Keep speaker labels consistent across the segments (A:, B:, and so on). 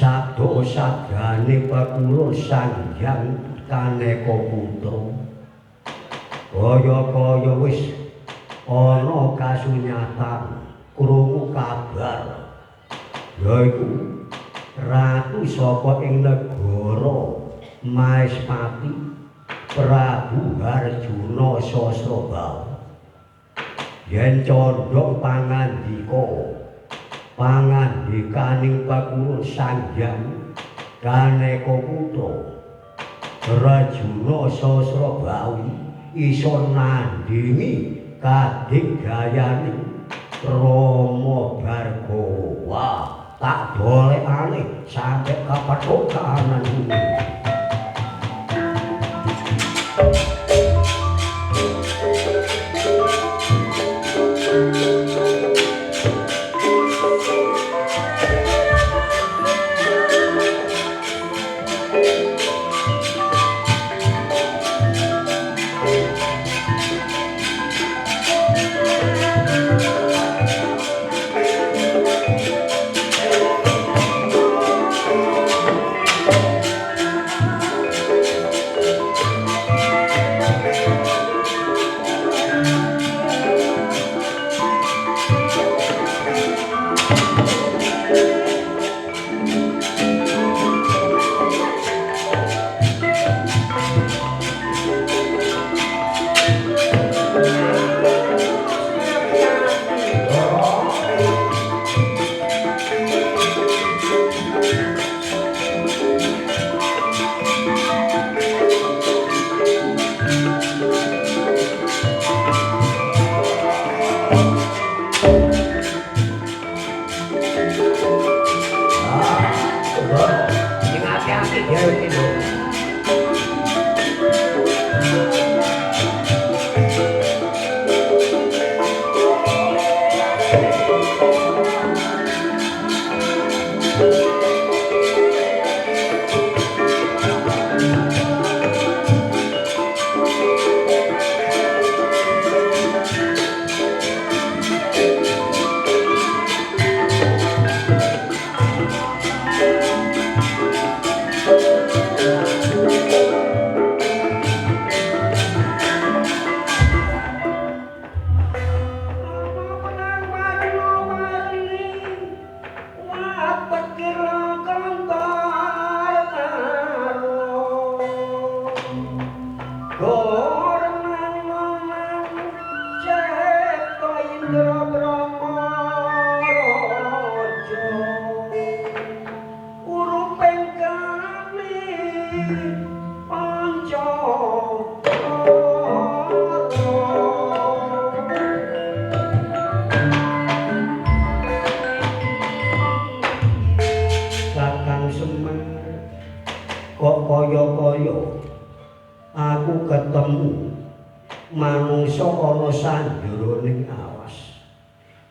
A: sabdo sabdane pakulo sanjang kaneka putra kaya-kaya wis ana kasunyatan krungu kabar yaiku ratu saka ing negara Maespati Prabu Harjuna Sasrabahu yen condhong pangandikaning pakulo sanjang kaneka putra Rajuna Sasrabahu iso nandingi kadigdayaning Rama Bargawa tak dolekane sampe kapathokanan bumi.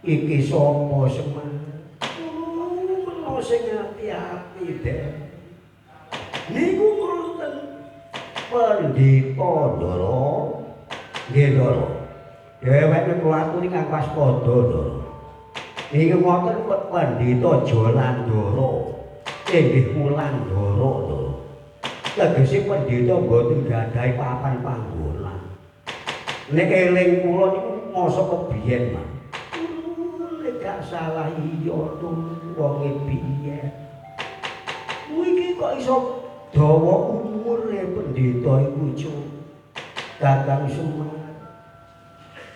A: Iki sapa Semar? Menawa sing ati-ati Den. Niku wonten Pandhita Ndara. Nggih Ndara. Dheweke kuwaturi kang waspada Ndara. Niki wonten Pandhita Jalandara. Inggih Wulandara Ndara. Tegese Pandhita boten gadhahi papan panggonan. Nek eling kula niku masa kebiyen Mas. Gak salah iya tuh wonge biyen. Kuwi iki kok iso dawa umure Pendhita iku Cuk. Kakang Semar.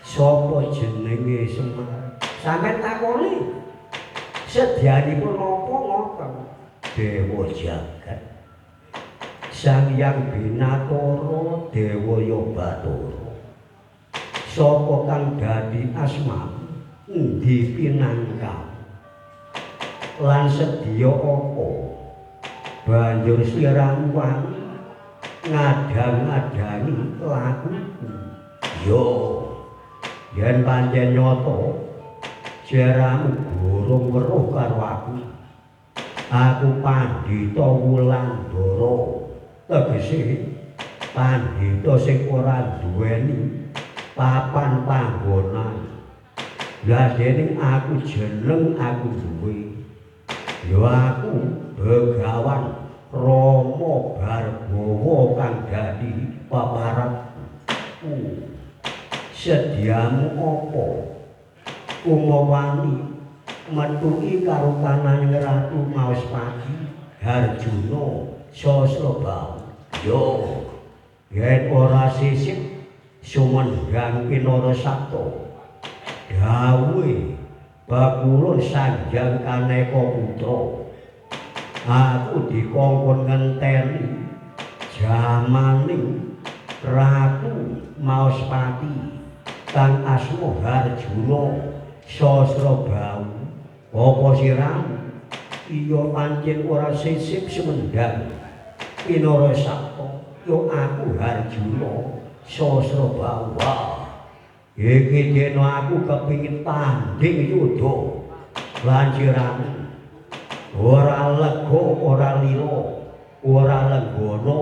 A: Sapa jenenge Semar? Sampeyan takoni. Sedyanipun napa ngoten? Dewa Jagat. Sang Hyang Binathara Dewaya Bathara. Sapa kang dadi asma endi pinangka lan sedya apa banjur sirang wangi ngadang-adangi lakuku yo yen pancen nyata jeramu burung weruh karo aku Pandhita Wulandara tegese Pandhita sing ora duweni papan panggonan. Lah dening aku jeneng aku duwe. Ya aku begawan Rama Barbawa kang dadi paparapku. Sediamu apa? Kumawani metuki karo kanang Ratu Maespati Harjuna Sasrabahu. Yo yen ora sisip sumendhang Kinarasakta dawuhe Bakulun Sanjang Kaneka Putra. Aku dikongkon ngenteni jamaning Ratu Maespati kang asma Harjuna Sasrabahu. Apa siramu? Iya pancen ora sisip sumendhang Kinarasakta. Yo aku Harjuna Sasrabahu. Iki dene aku kepingin tanding yudha lan siramu ora lega, ora lila, ora lenggana.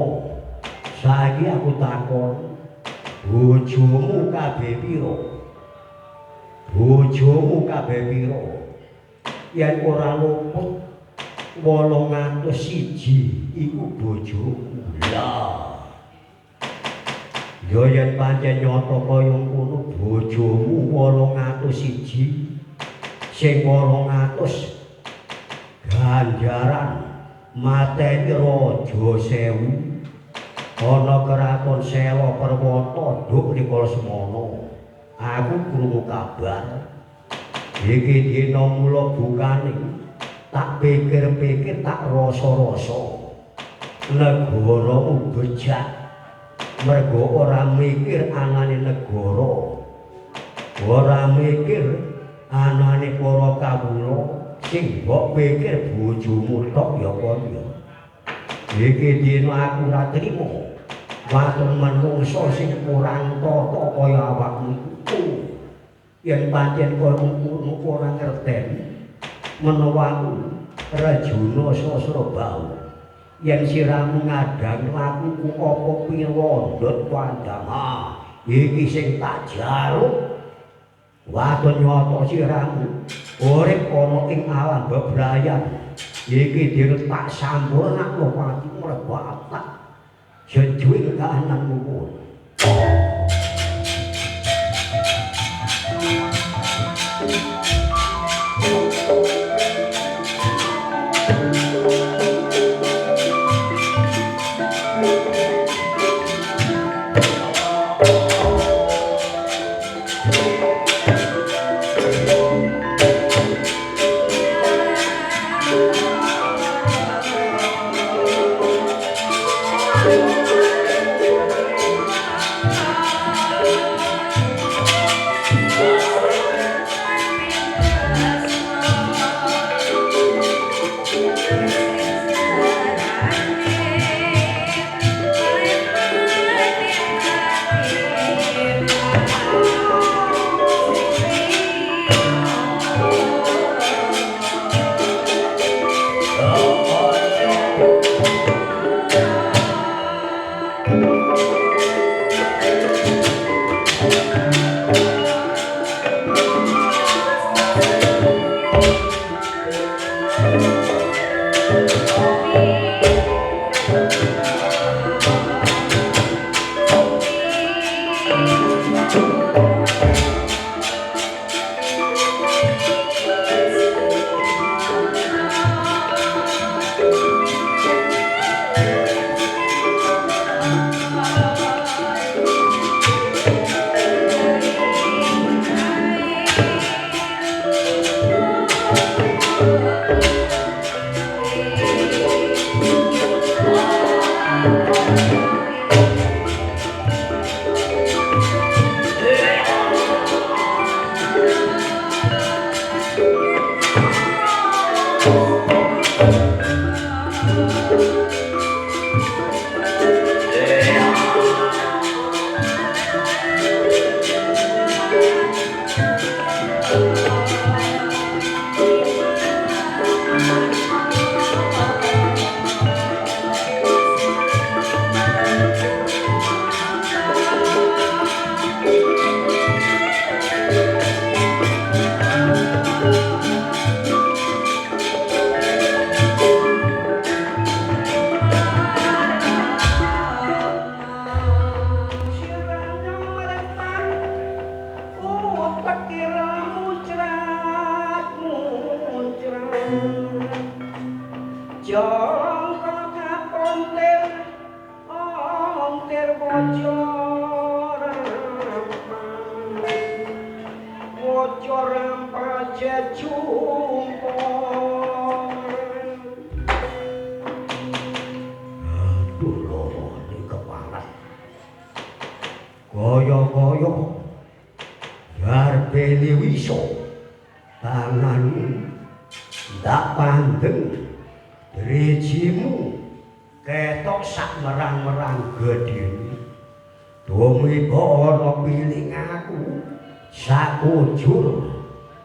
A: Saiki aku takon, bojomu kabeh pira? Bojomu kabeh pira? Yen ora luput 801 iku bojomu. Lah yo yen pancen nyata kaya ngono bojomu 801 sing 800 ganjaran mateni Raja Sewu ana keraton Sela Perwata nduk nika semana. Aku krungu kabar iki dina mula bukane tak pikir-pikir tak rasa-rasa negaramu bejat mergo ora mikir anane negara, ora mikir anane para kawula sing mbok pikir bojomu tok ya kaya. Iki dina aku ora trima waton manungsa sing kurang tata kaya awakmu iku. Yen pancen kaya ngono ora ngerteni menawa Rajuna Sasrabahu yen siramu ngadang lakuku apa piwandhut wandama iki sing tak jaluk. Waton nyata siramu urip ana ing alam bebrayan iki dene tak sampurnakno pati mergo atak sejuwing kahananmu. jangka kapontir ontir bocor bocor pajet jumpa aduh loro di kepala kaya-kaya garbene wiso tangan ndak pandeng drijimu ketok sak merang-merang gedhe tumeka ana piling aku sak kujur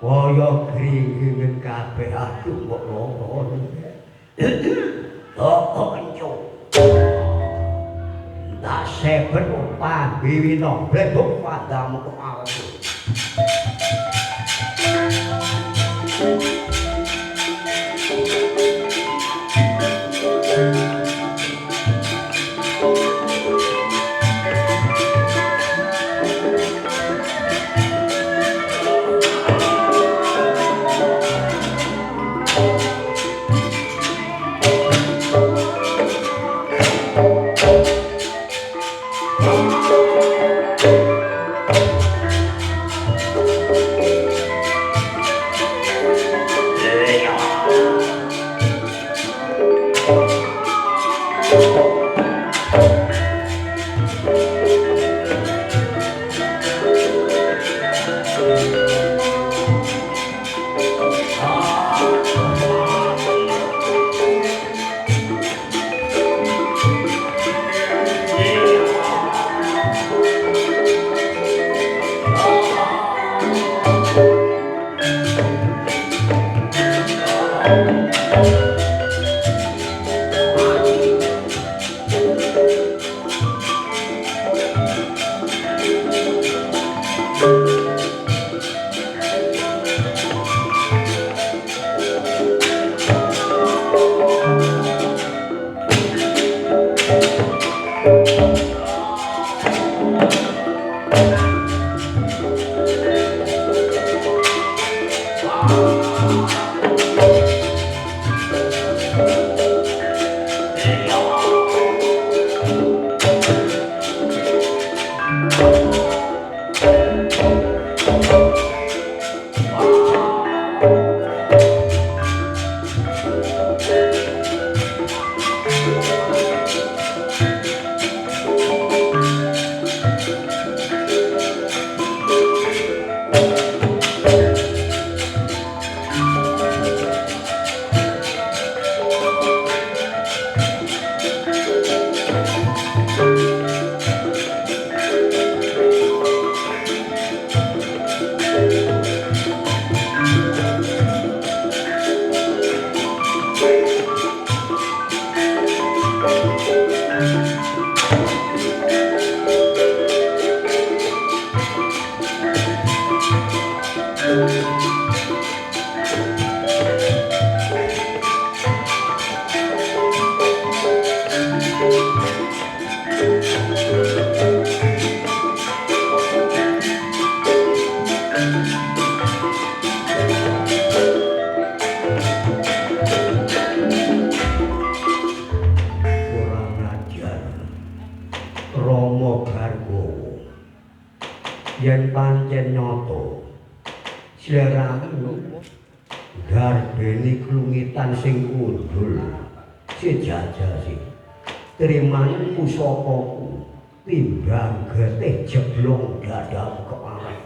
A: kaya gringengen kabeh aduh kok loro kok konco ndak seben pambiwina bledok padamu kok aku yen pancen nyata sliramu garbene klungitan sing kundul sejajasi triman pusakaku timbang getih jeblong dadam keparat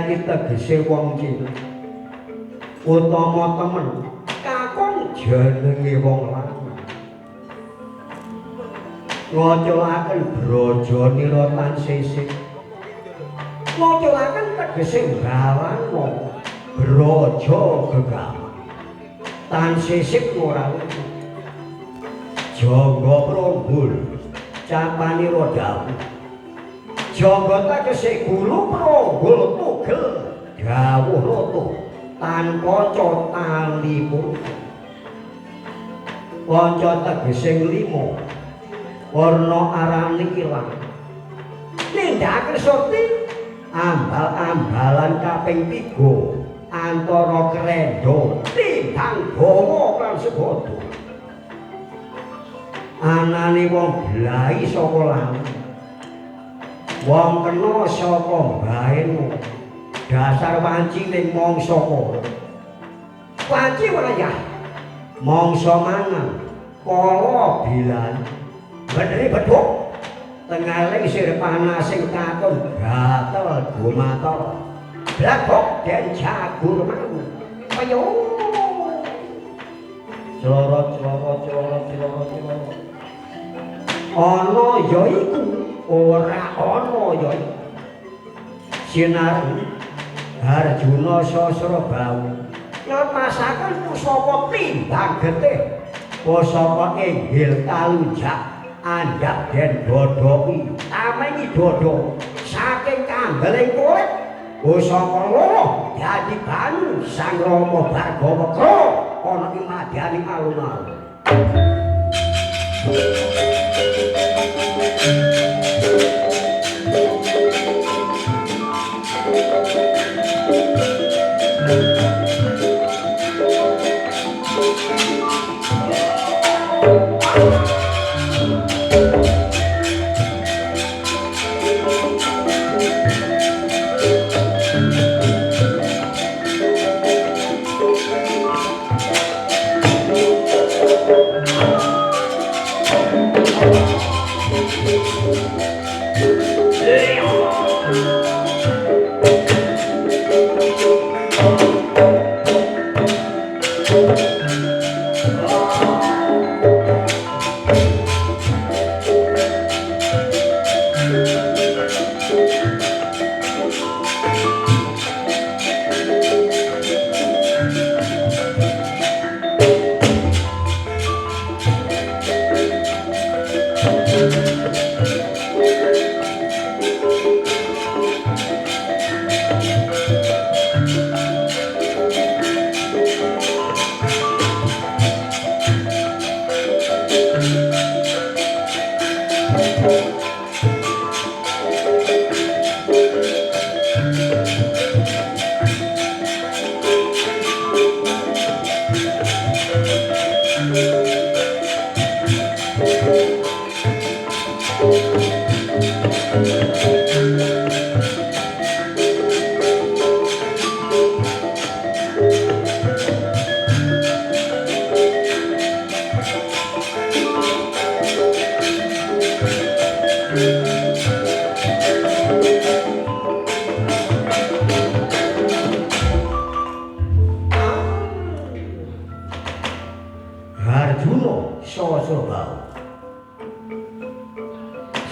A: iki tegese wong cilik utama temen kakung jenenge wong lanang ngocolaken brajanira tan sisih ngocolaken tegese gawana braja gegama tan sisih ora jaga prombul capanira dawuh jaga tegese gulu prombul tugel dawuh rata tanpa talipun kanca tegese limo warna arane ilang nindakaken sakti ambal-ambalan kaping 3 antara krendo timbang bawa lan sebodo anane wong blai saka langit wong kena saka baenu dasar wanci ning mangsa kono wanci wayah mangsa mangan kala bilan beneri bedhuk tengaling sir panas sing katon gatel gumator blakok den jagur mau ayo celorot ana ya iku ora ana ya sinar Arjuna Sasrabau nyapasaken pusaka timbang getih pusaka inggil kalunjak andhap den godhoki tameni dodo saking kanggeling kulit pusaka loro dadi banyu Sang Rama Bargawakra ana ing madyaning alun-alun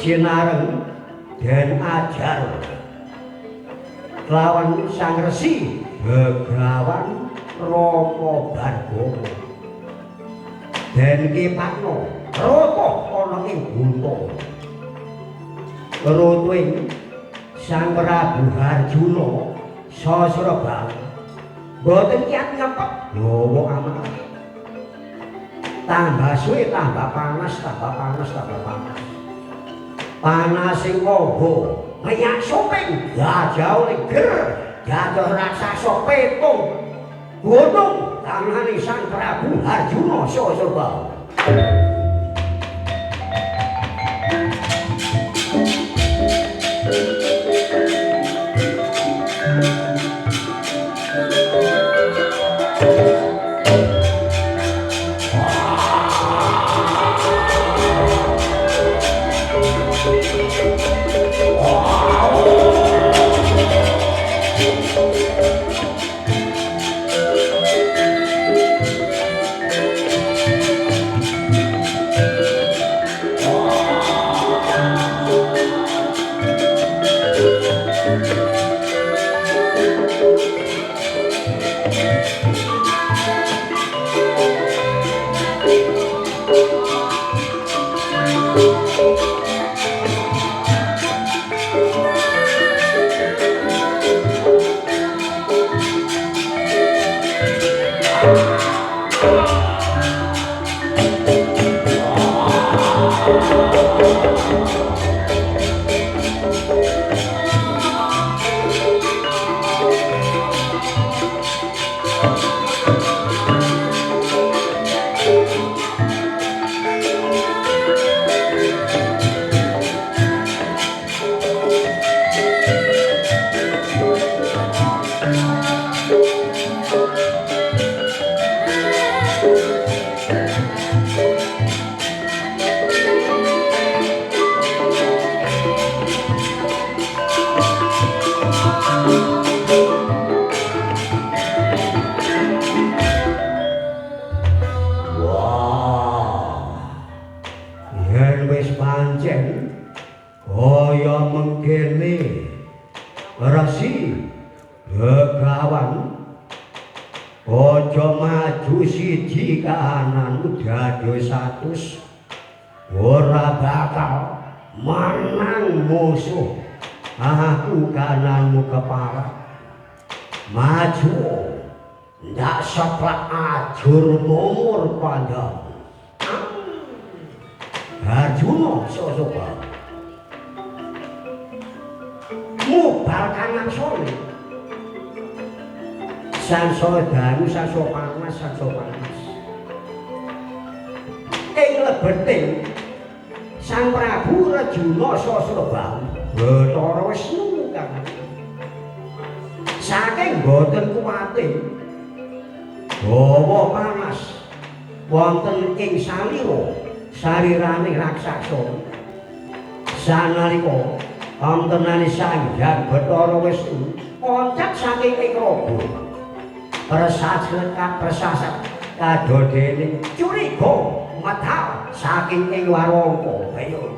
A: sinareng den ajar lawan Sang Resi Begawan Rama Bargawakra den kipatno rata ana ing gunta rutuing Sang Prabu Arjuna Sasrabau boten kiat ngepet gawa amarah tambah suwe tambah panas panas sing obo mayak sopeng gajah ger jatuh raksasa petung gunung tangane Sang Prabu Arjuna Sasrabau Ora bakal menang musuh. Aku kananmu kepala. Maju, ndak seplak ajur mumur pandang. Arjuna sosoba. Mubal kanang sore. Sansodanu sasopanas sasopanas. Ing lebeting Sang Prabu Arjuna Sasrabahu Bathara Wisnu kang saking boten kuwatir gawa panas wonten ing salira sarirane raksasa sanalika wontenane Sang Hyang Bathara Wisnu oncat saking ing raga persasat kadodene curiga madhal saking ing warangka bayon.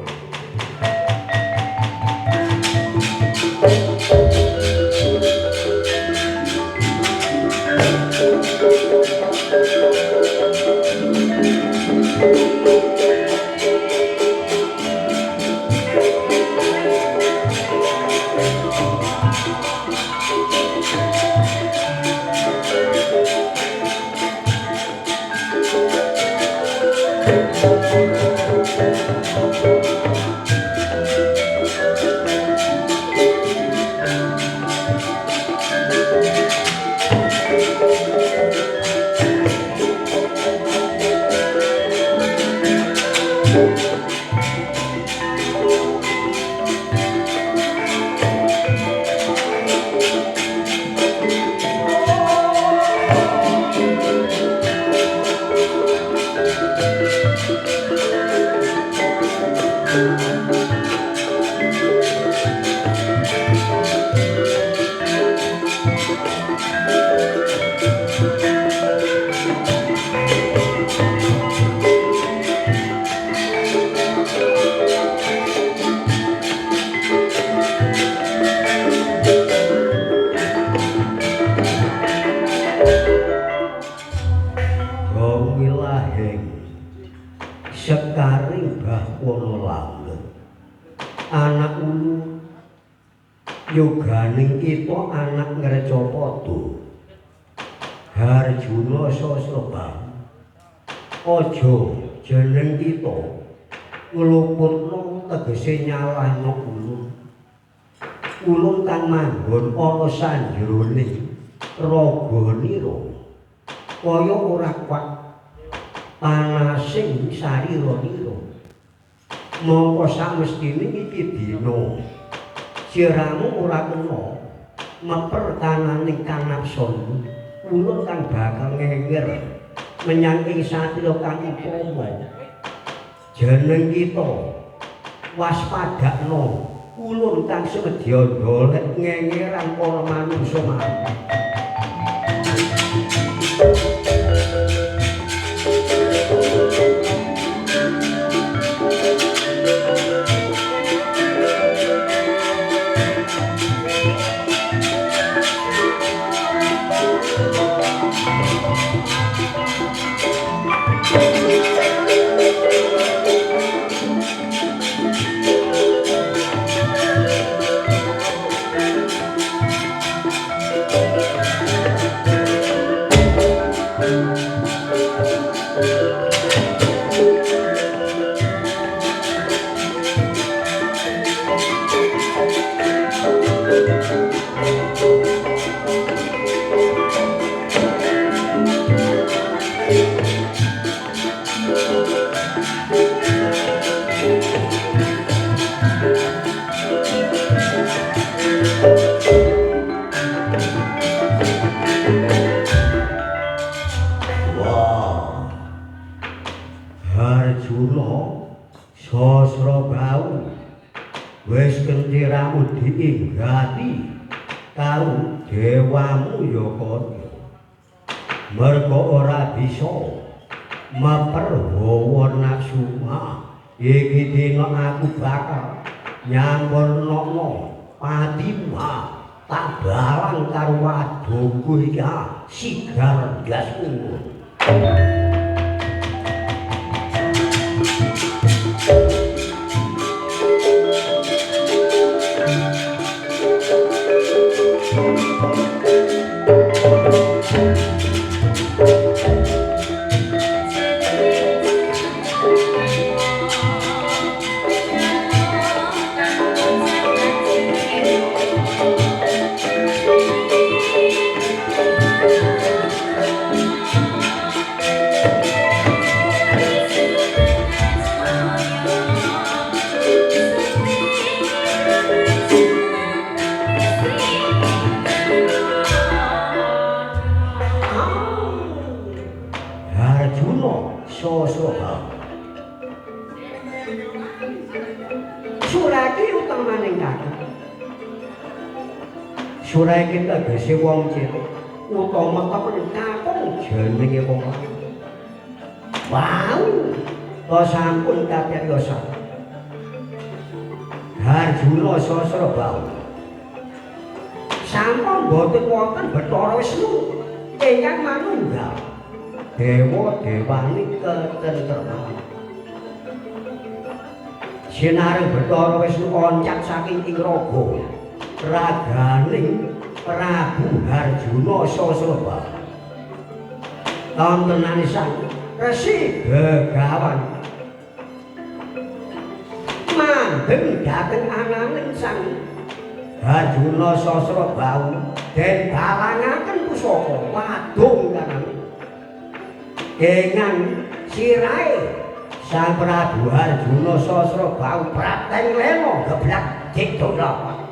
A: Sekaring Bahwana langgeng anak ulu yoganing kita anak Ngrecapada Arjuna Sasrabahu aja jeneng kita ngluputna tegese nyalahna ulun kang manggon ana sanjroning raganira kaya ora kuat panasing sarira-nira mongko samestine iki dina siramu ora kena meper kananing kanapson ulun kang bakal ngenger menyang ing satya kang utama jeneng kita waspadakna ulun kang semedya golek ngengeran para manungsa manungsa. diinggati karo dewamu Yokana merga ora bisa maperhawa naksuma iki dina aku bakal nyampernono patimu tak balang karo wadonku iki sigar gas unggul. Surai kita tegese wong cilik utama temen kakung jenenge wong lanang. Wau, to sampun kacariosan. Harjuna Sasrabahu. Sampun boten wonten Bathara Wisnu ingkang manunggal. Dewa-dewani ketentreman. Sinareng Bathara Wisnu oncak saking ing raga. Raganing Prabu Harjuna Sasrabahu tontonane sang Resi Begawan mandeng dhateng ananing sang Harjuna Sasrabahu den balangaken pusaka wadung kanane ingkang sirahe sang Prabu Harjuna Sasrabahu prateng lema geblak dikdolok.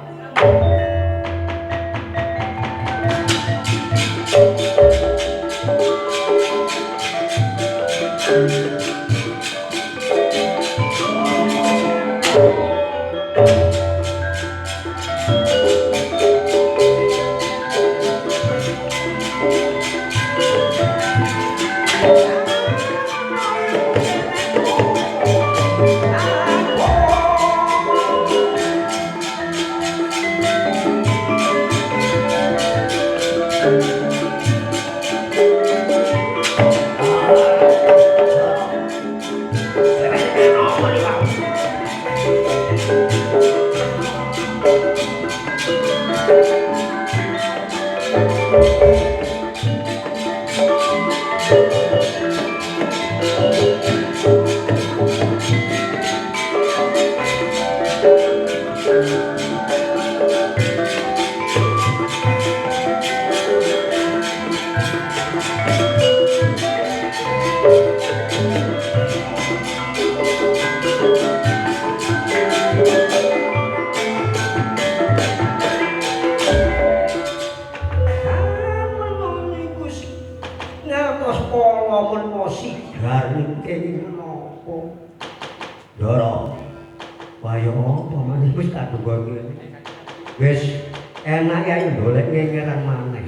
A: Wis enak ya ndolek ngengeran maneh.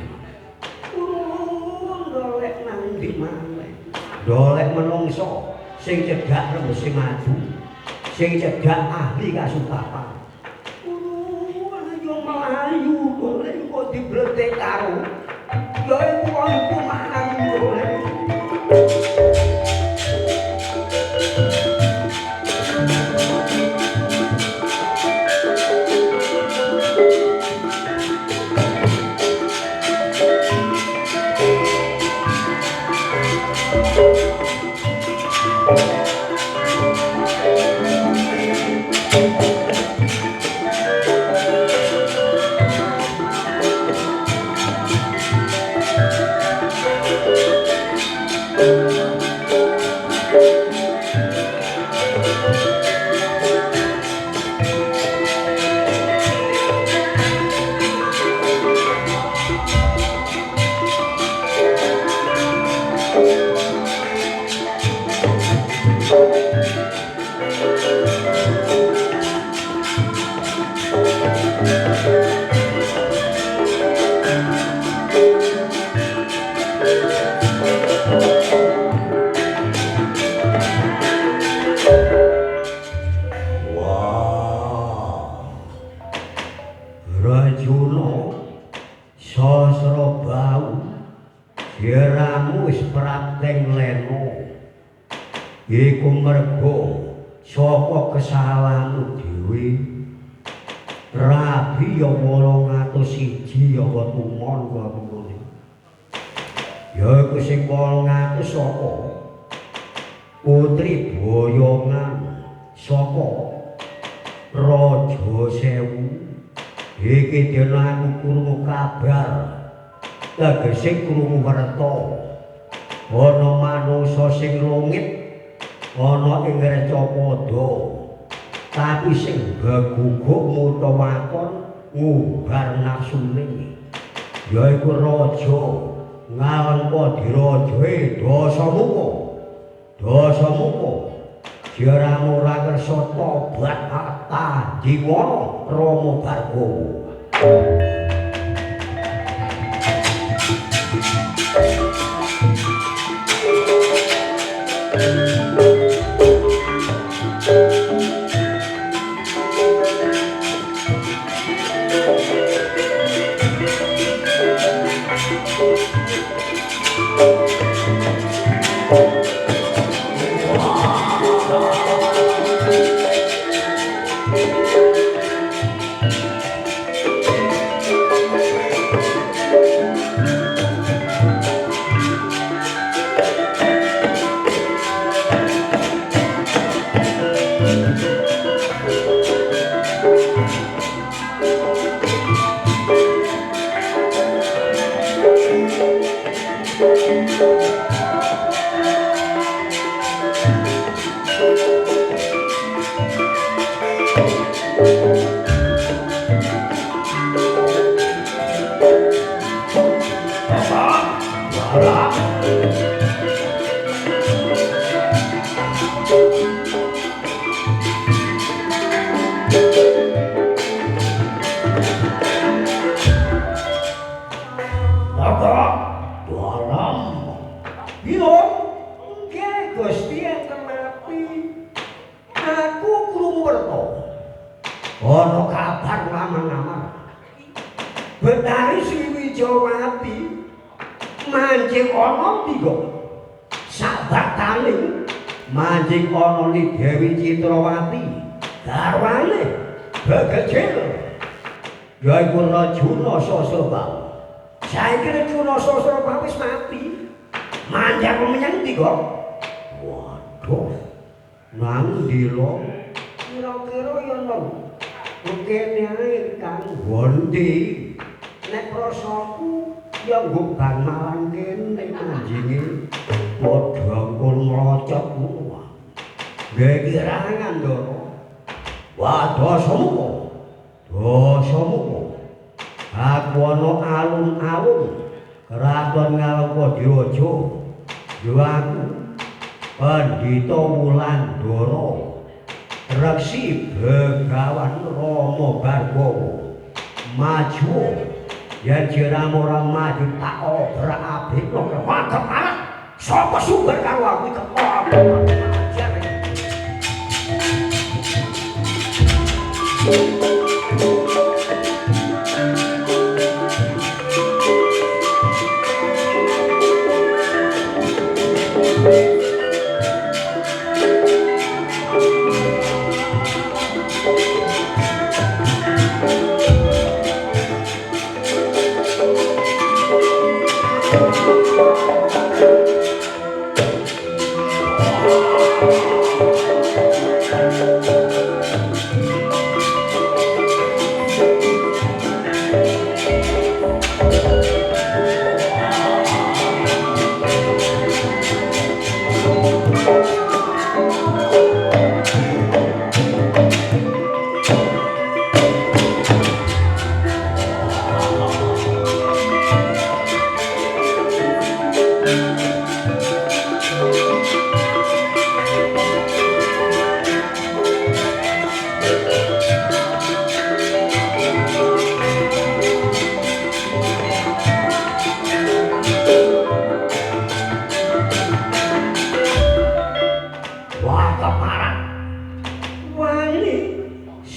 A: Ndolek nang ndi maneh. Ndolek menungso sing cedhak rembesi maju, sing cedhak ahli kasukapan. Ayo melayu ndolek kok dibletek karo. Ya iku mangan. Iku mergo saka kesalahanmu dhewe. Rabi ya 801 ya tumon kok ngene. Ya iku sing 800 saka Putri Boyongan saka Raja Sewu. Iki dene aku krungu kabar. Tegese krungu werta. Ana manungsa sing lungit ana ing Recapada, tapi sing beguguk mutawakon ngubar nafsune yaiku raja ngalengka dirajae Dasamuka jaramu ora kersa tobat kata diwono Rama Bargawa. Manjing ana Dewi Citrawati garwane Bagajil yaiku Rajuna Sasrabahu. Saiki Rajuna Sasrabahu wis mati. Manjang menyang ndi kok? Waduh. Nang ndila kira-kira ya nang kene ae Kang Bondi. Nek rasaku ya nggo bang marang kene manjinge padha pun nglocot ngono. Gegerangan Ndara. Wah Dasamuka. Aku ana alun-alun Kraton Ngalengkadiraja. Yo aku Pandhita Wulandara. Reksi Begawan Rama Bargawa. Maju yen jeramu ora maju tak obrak-abrik kok mantep anak. Sapa sumber karo aku teko ajar.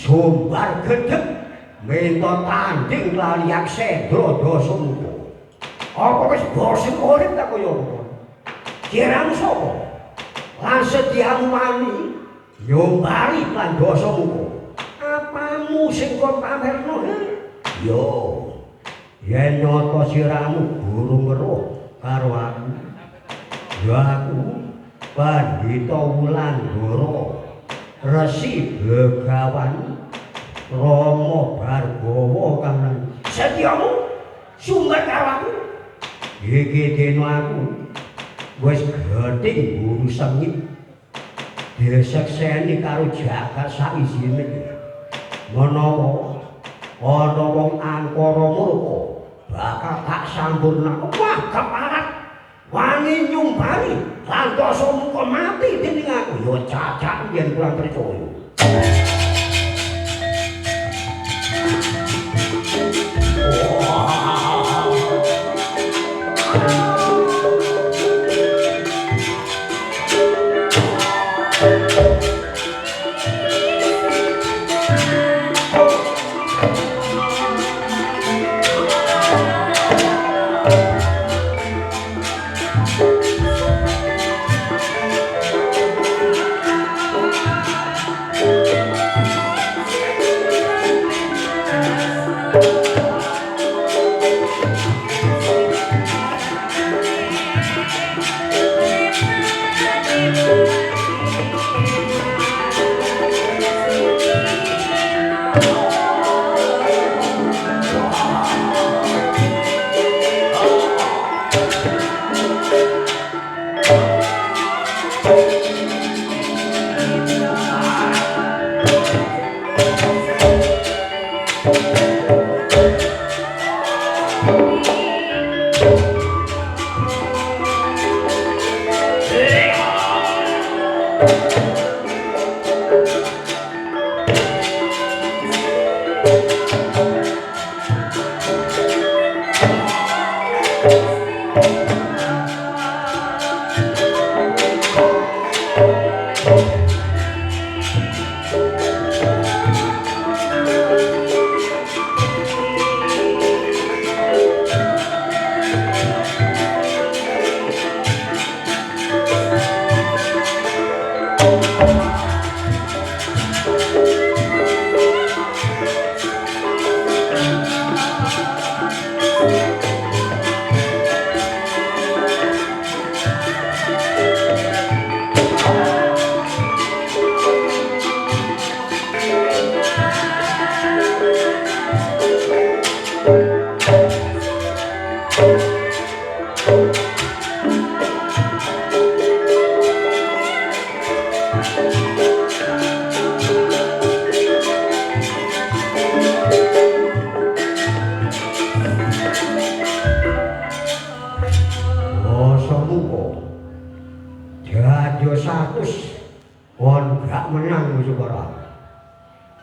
A: Sumbar gedeg minta tanding laliak Sendra Dasamuka. Apa wis bosen urip ta kaya ngono? Kirang sapa? Lan sediamu wani nyombari lan Dasamuka. Apamu sing kon pamerno? Yo, yen nyata siramu guru weruh karo aku. Ya aku Pandhita Wulandara Resi Begawan Rama Bargawa kang setiamu sumber karo aku. Iki dina aku wis gething guru sengit disekseni karo jagat saisine. Menawa ana wong angkara murka bakal tak sampurna. Wah, keparat wani nyumbari lan Dasamuka mati dening aku. Yo cacat yen kurang percaya.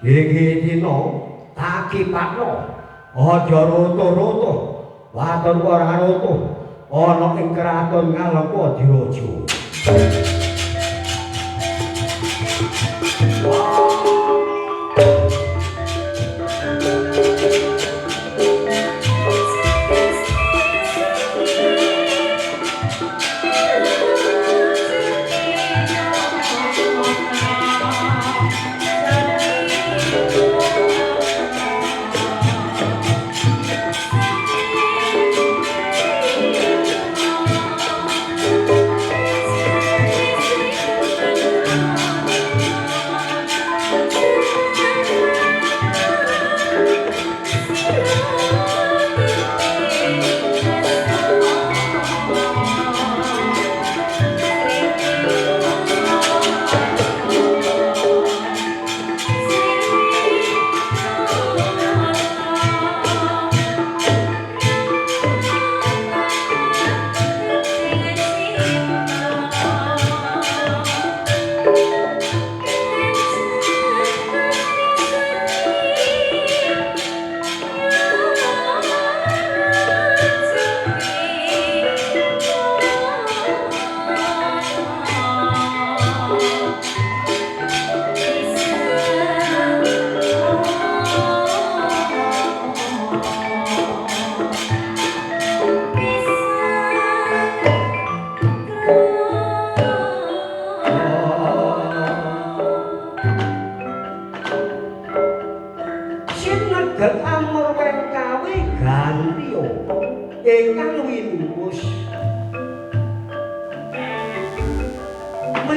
A: Iki dina tak kipakno aja roto-roto waton ora roto ana ing kraton Ngalengkadiraja.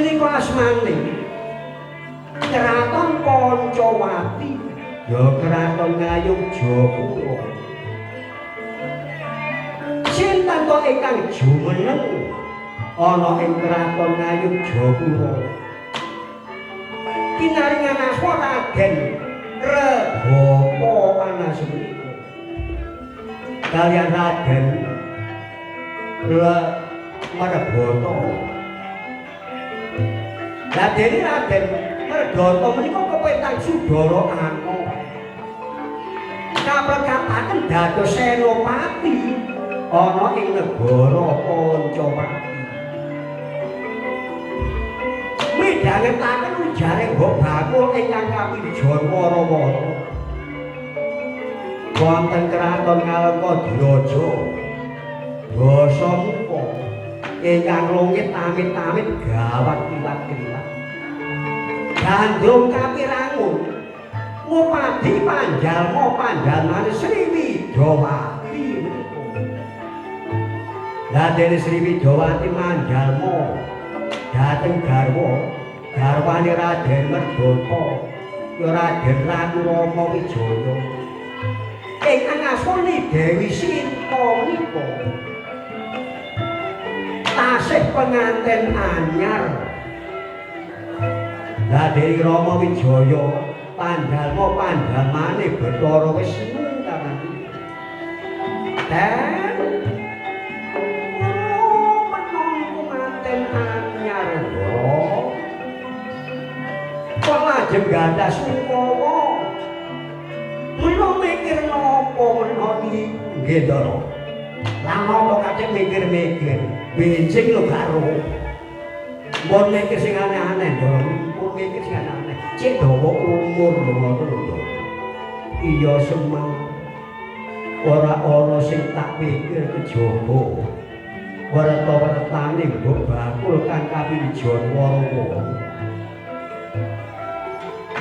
A: menika asmane Kraton Pancawati ya Kraton Ngayogjawa. Sinten to ingkang jumeneng ana ing Kraton Ngayogjawa? Pinaringan asma Raden Regapa Anasunika kaliyan Raden Marebata. Dene Raden Marebata menika kepethang Sudara Ana kaprengkataken dados senopati ana ing negara Pancawati. Midhangetaken ujaring Mbok Bakul ingkang kapinjon wara-wara wonten kraton Ngalengkadiraja Dasamuka ingkang lungit amit-amit gawat kiwat-kiwat gandrung kapirangun ngupadi panjalma panjalmane Sriwidawati. Lah dene Sriwidawati manjalma dhateng garwane Raden Marebata ya Raden Ratu Rama Wijaya ingkang asma Dewi Sinta menika tasih penganten anyar. Lah Dewi Rama Wijaya pandhalmane Bathara Wisnu kanthi dan penganten anyar kok lajeng gadah Sumpawa mula mikir napa menoni nggih Ndara. Lah napa kate mikir-mikir benjing lho karo mun mikir sing aneh-aneh Ndara, mun mikir sing aneh cek dawa umur lho ngono lho. Iya semang ora ana sing tak pikir kejaba werta-wertane Mbok Bakul kang kapinjon wara-wara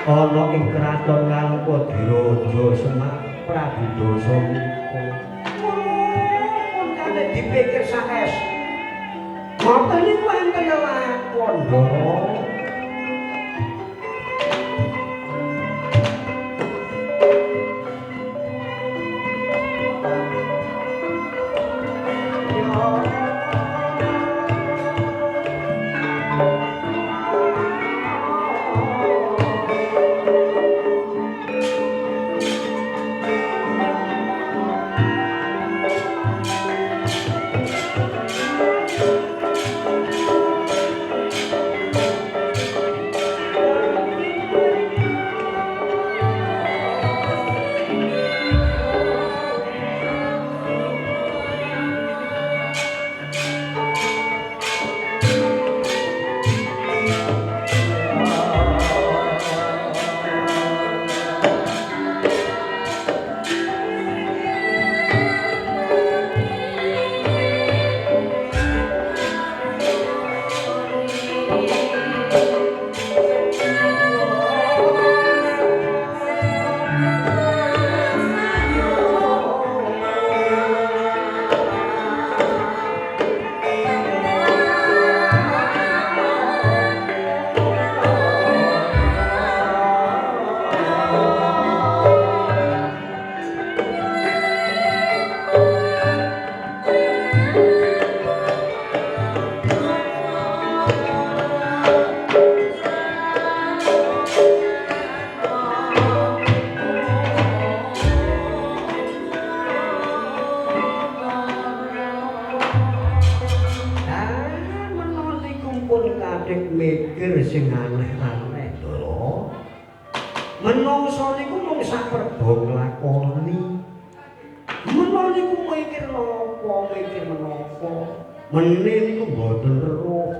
A: ana ing kraton Ngalengkadiraja Semar Prabu Dasamuka. Mun kate dipikir saes ngoten niku enten lakon Ndara. mikir sing aneh-aneh lho. Menungso niku mung saperdo nglakoni. Menawa niku mikir menapa. Meneh niku mboten weruh.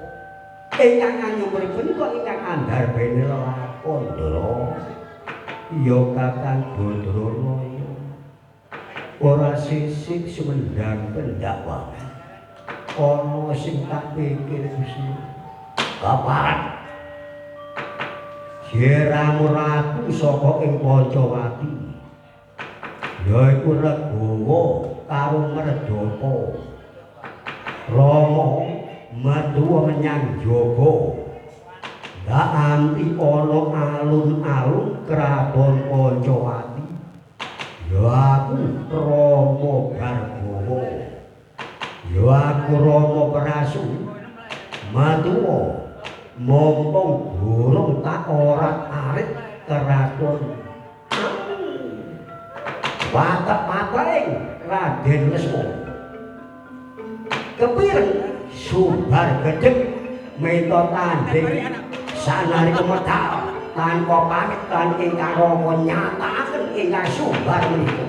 A: Ingkang anyumripun kok ingkang andhar bene lakon lho. Ya Kakang Badralaya. Ora sisik sumendang pendakwah. Ana sing tak pikir Gusti. Kapan Jeramu ratu saka ing Pancawati yaiku Regawa karo Merdata Rama madhuwa menyang jaba anti ana alun-alun kraton Pancawati ya aku Rama Bargawa ya aku Rama Prasu matuwa mumpung burung tak orat-arit keraton watek-watek Raden Lesmo kepireng subar gedeng meta tanding sanalika medal tanpa pamit lan ingkang rama nyatakaken ingkang subar menika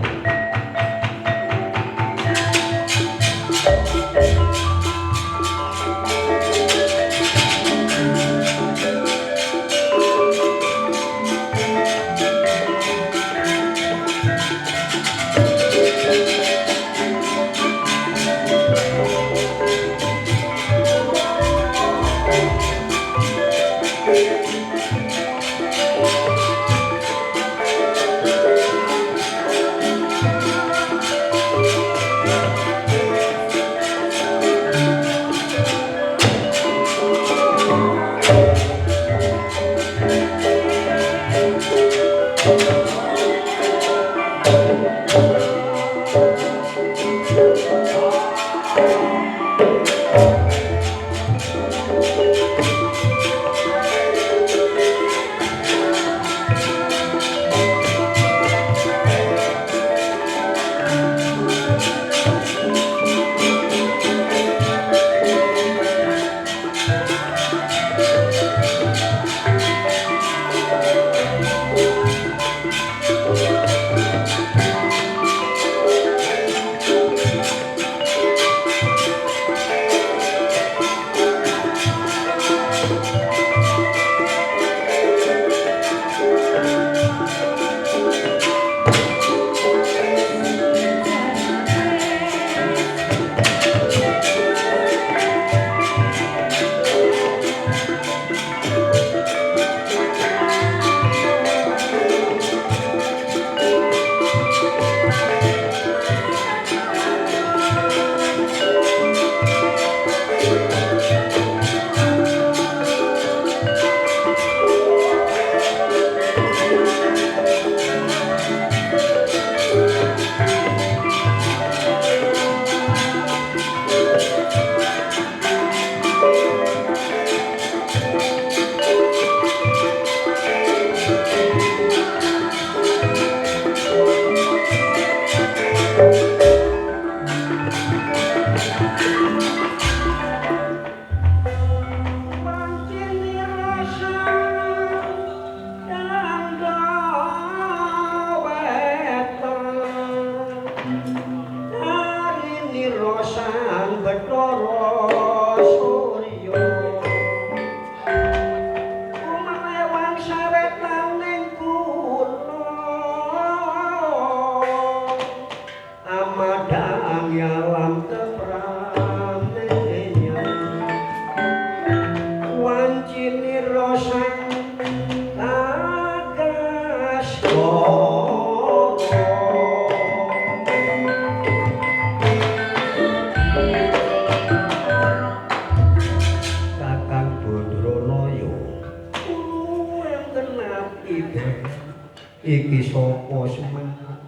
A: iki sapa semangat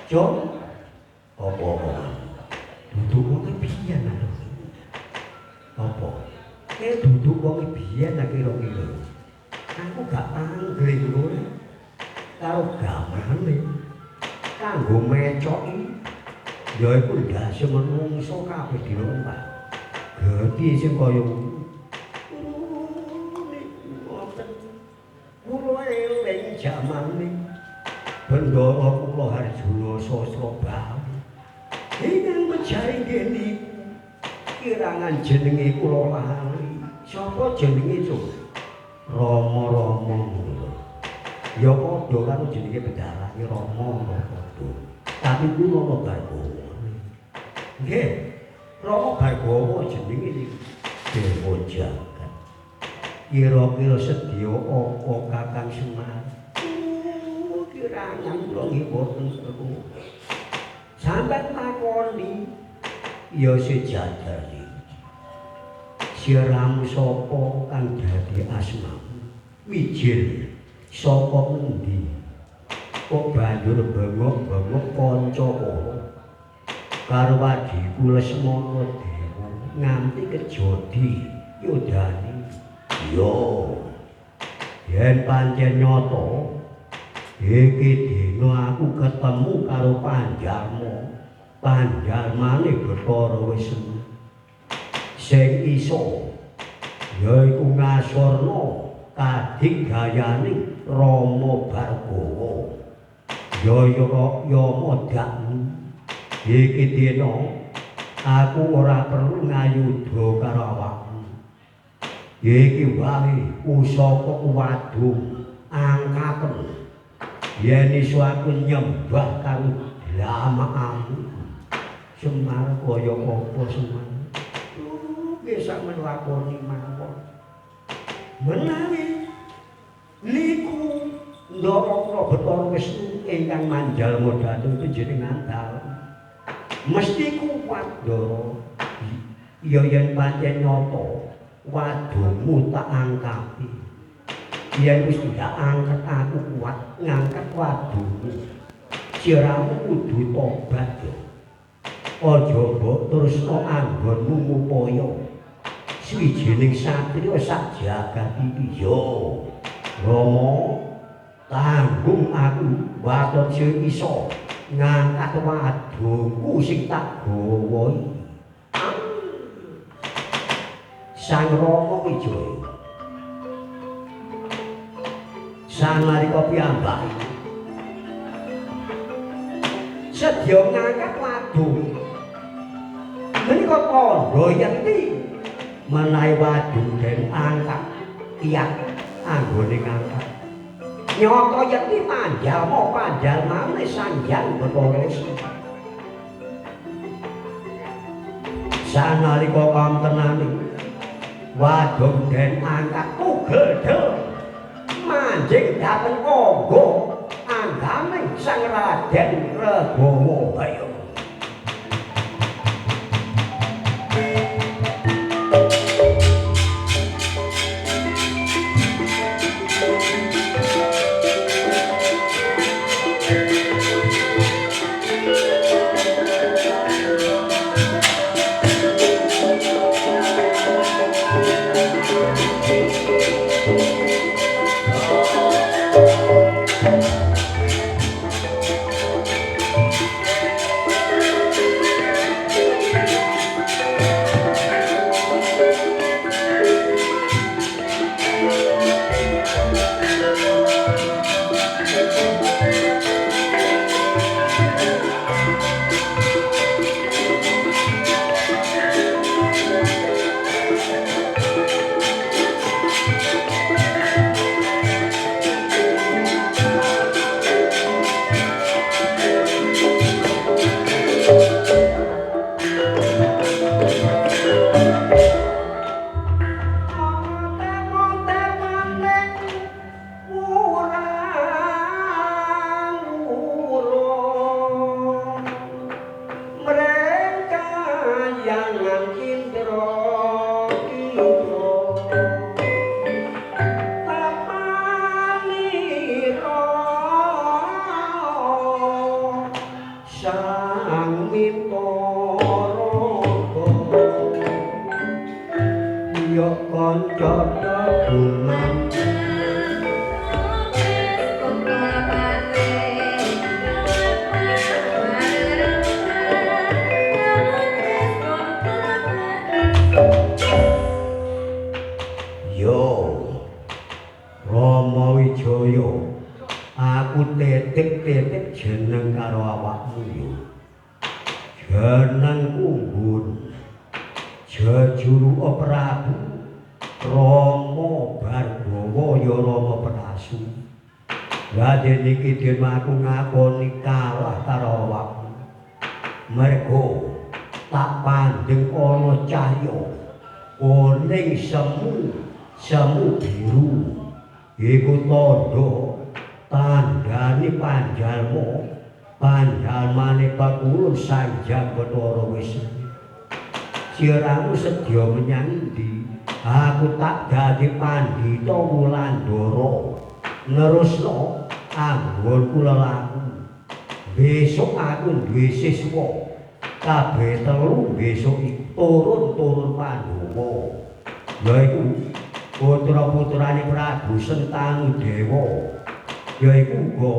A: Jon apa duduk wong biyen apa duduk wong biyen kira-kira aku gak panggring kowe karo gamane kanggo mecoki ya iku ndase menungso kabeh dilompat gede sing kaya kula eling jamane Bendara kula Harjuna Sasrabahu ingkang mejahi niku kirangan jenenge kula lali sapa jenenge Cuk Rama-rama ya padha karo jenenge bedharane Rama padha tapi kula ora Bargawa nggih Rama Bargawa jenenge niku Dewa Jagat kira-kira sedya apa Kakang Semar kirangan kula nggih boten seru sampeyan takoni ya sejatine siramu sapa kang dadi asmamu Wijil saka ngendi kok banjur bengok-bengok kanca karo karo adhiku Lesmana Dewa nganti kejodi yodani yo yen pancen nyata iki dina aku ketemu karo Panjarmane Bathara Wisnu sing iso yaiku ngasorna kadigdayaning Rama Bargawa Yama dakmu iki dina aku ora perlu ngayuda karo awakmu iki wae pusaka wadung angkaten yen iso aku nyembah karo lamamu Semar kaya apa Semar bisa melakoni mawon menawi niku ndara Bathara Wisnu ingkang manjalma dhateng panjenengan dalem mesti kuat ndara ya yen pancen nyata wadungmu tak angkati yen wis tidak angkat aku kuat ngangkat wadungmu siramu kudu tobat yo aja mbok terusno anggonmu ngupaya swijining satriya sak jagat iki yo Rama tanggung aku Batara iso ngangkat wadungku sing tak gawa iki Sang Rama Wijaya sanalika piyambak sedya ngangkat wadung menika tandha yakti menawi wadung den angkat tiyak anggone ngangkat nyata yakti panjalmane Sanjang Bathara Wisnu sanalika kamtenane wadung den angkat tugel manjing dhateng angga angganing Sang Raden Regawa Baya titik-titik jeneng karo awakmu yo jeneng Unggun Jajuru Prabu Rama Bargawa ya Rama Prasu lha dene iki dhewe aku ngakoni kalah karo awakmu mergo tak pandeng ana cahya kuning semu biru iku tandhane panjalmane Pakuwun Sanjang Bathara Wisnu siramu sedya menyang ndi aku tak dadi pandhita Wulandara nerusno anggonku lelaku. Besok aku duwe siswa kabeh telu besok turun Pandhawa yaiku putra-putrane Prabu Sentanu Dewa yaiku uga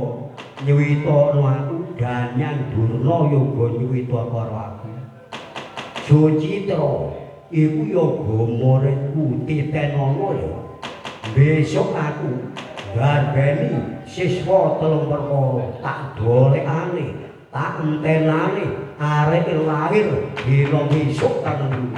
A: nyuwitana aku Danyang Durna yoga nyuwita karo aku. Sucitra iku yoga muridku Titenana ya. Besok aku garbeni siswa telung perkara tak dolekane tak entenane arek lahir dina besok tanang.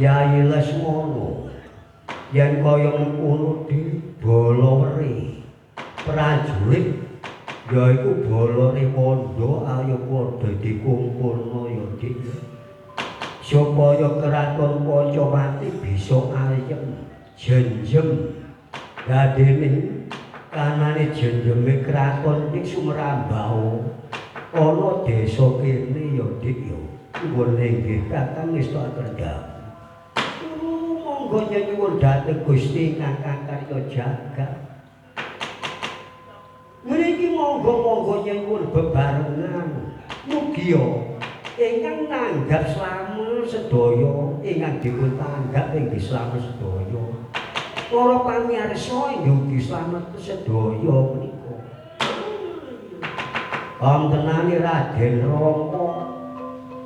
A: Yai Lesmono yen kaya mengkono di Balaweri prajurit yaiku balane pondo ayo padha dikumpulno ya Dik supaya keraton Pancawati bisa ayem jenjem dadene kanane jenjeme keraton ing Sumrambau ana desa kene ya Dik ya nggone nggih Kakang Nista Kerda. Monggo nyuwun dhateng Gusti Kakang Karya Jagat. Mriki monggo nyuwun bebarengan. Mugi ingkang nanggap slamet sedaya ingkang dipun tanggap ing slamet sedaya. Para pamirsa inggih slamet sedaya menika. Wontenane Raden Rama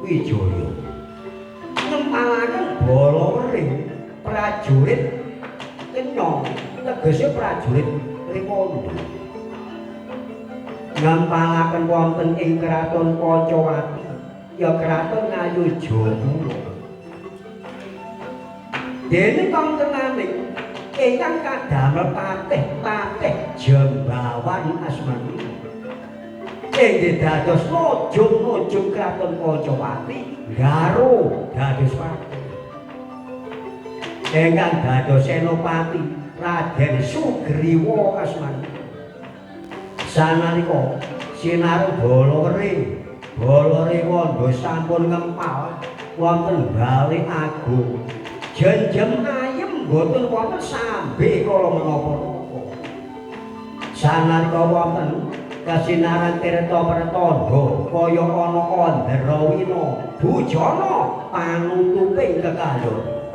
A: Wijaya ngempalaken Balaweri prajurit kenyong tegese prajurit Ripondo ngempalaken wonten ing Kraton Pancawati ya Kraton Ngayojaya dene wontenane ingkang kadamel patih Jembawan asmani inggih dados nujung Kraton Pancawati Garo dados patih ingkang dados senopati Raden Sugriwa asmani sanalika sinaring Balaweri Wanda sampun ngempal wonten Bali Agung jenjem ayem boten wonten sambe kala menapa-napa sanalika wonten kasinaran Tirta Pratandha kaya ana Andrawina bujana panutuping kekalur